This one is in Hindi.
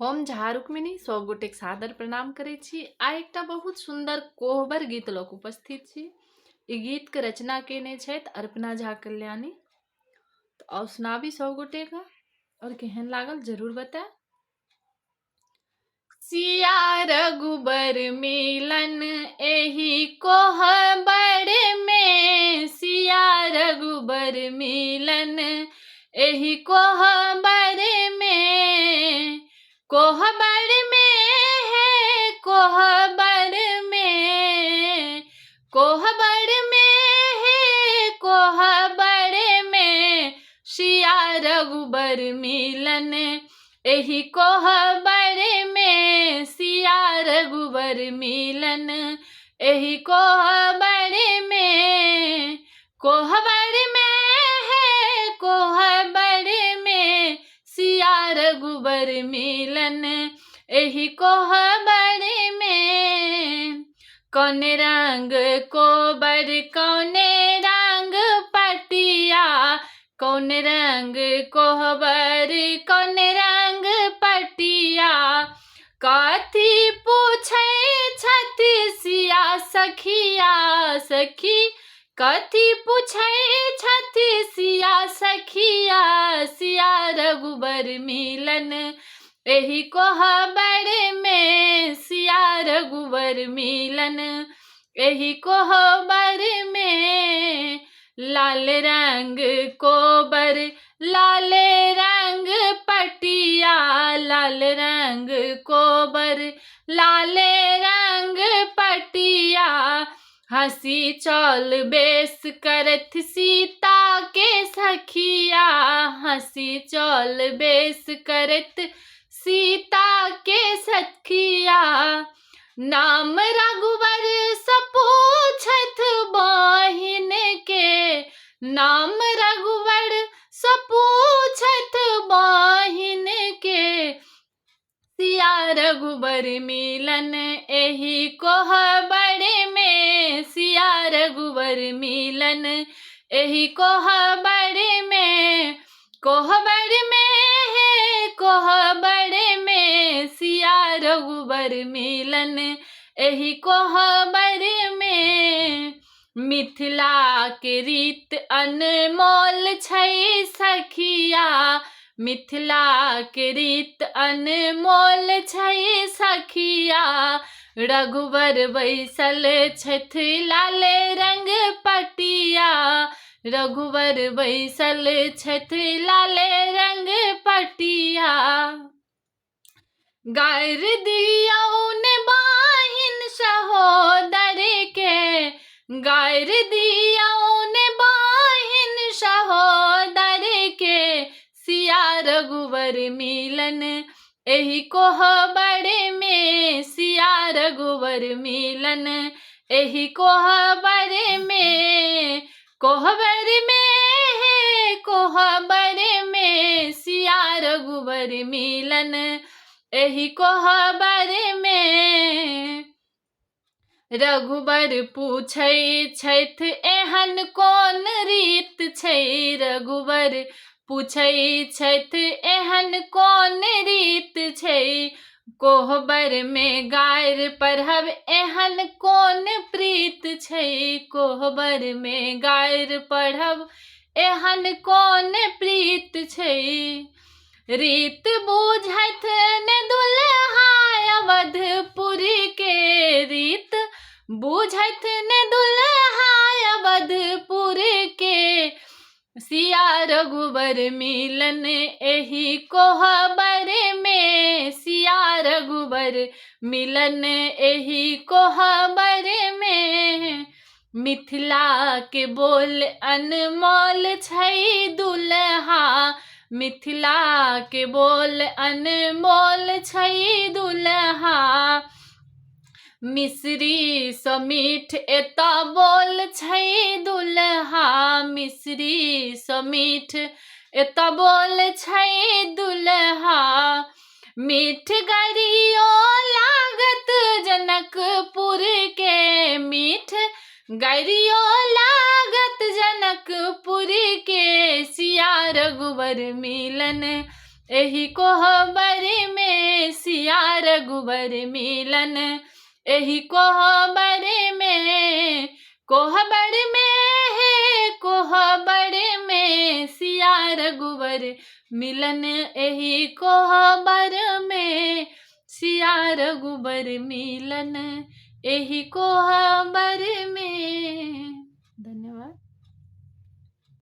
हम झा रुक्मिणी सब गोटेक सादर प्रणाम करै छी। आ एकटा बहुत सुंदर कोहबर गीत लऽ कऽ उपस्थित छी। ई गीत के रचना केने छथि अर्पणा झा कल्याणी। तो आउ सुनाबी सब गोटे का और केहन लागल जरूर बताए। सिया रघुबर मिलन एही कोहबर में, सिया रघुबर मिलन एही कोहबर में, कोहबर में है कोहबर में, कोहबर में है कोहबर में, सिया रघुबर मिलन एही कोहबर में, सिया रघुबर मिलन एही कोहबर में, कोहबर में है कोहबर में, सिया रघुबर मिलन एही कोहबर में। कौन रंग कोबर कौन रंग पटिया, कौन रंग कोहबर कौन रंग पटिया, कथी पूछे छथि सिया सखिया सखी, कथी पूछे छथि सिया सखिया, सिया रघुबर मिलन एही कोहबर में, सिया रघुबर मिलन एही कोहबर में। लाल रंग कोबर लाल रंग पटिया, लाल रंग कोबर लाल रंग पटिया, हंसी चल बेस करत सीता के सखिया, हंसी चल बेस करत सीता के सखिया, नाम रघुबर सपूछत बहिन के, नाम रघुबर सपूछत बहिन के, सिया रघुबर मिलन एही कोहबर में, सिया रघुबर मिलन एही कोहबर में, कोहबर में है कोहबर में, सिया रघुबर मिलन एही कोहबर में। मिथिला के रीत अनमोल छै सखिया, मिथिला के रीत अनमोल छै सखिया, रघुबर बैसल छथि लाल रंग पटिया, रघुबर बैसल छथि लाल रंग पटिया, गार दियौन बाहिन सहोदर के, गार दियौन बाहिन सहोदर के, सिया रघुबर मिलन एही कोहबर में, सिया रघुबर मिलन एही कोहबर में, कोहबर में है कोहबर में, सिया रघुबर मिलन एही कोहबर में। रघुबर पूछै छथि एहन कोन रीत छै, रघुबर पूछै छथि एहन कोन रीत छै, कोहबर में गायर पढ़ब एहन कोन प्रीत छै, कोहबर में गायर पढ़ब एहन कोन प्रीत छै, रीत बुझैत ने दुल्हा अवधपुर के, रीत बुझैत ने दुल्हा अवधपुर के, सिया रघुबर मिलन एही कोहबर में, सिया रघुबर मिलन एही कोहबर में। मिथिला के बोल अनमोल छै दुल्हा, मिथिला के बोल अनमोल छै दुल्हा, मिश्री सँ मीठ एता बोल छै दुल्हा, मिश्री सँ मीठ एता बोल छै दुल्हा, मीठ गरियो लागत जनकपुर के, मीठ गरियो लागत जनकपुर के, सिया रघुबर मिलन एही कोहबर में रघुबर मिलन, एही कोहबर में, कोहबर में है कोहबर में, सिया रघुबर मिलन, एही कोहबर में, सिया रघुबर मिलन, एही कोहबर में।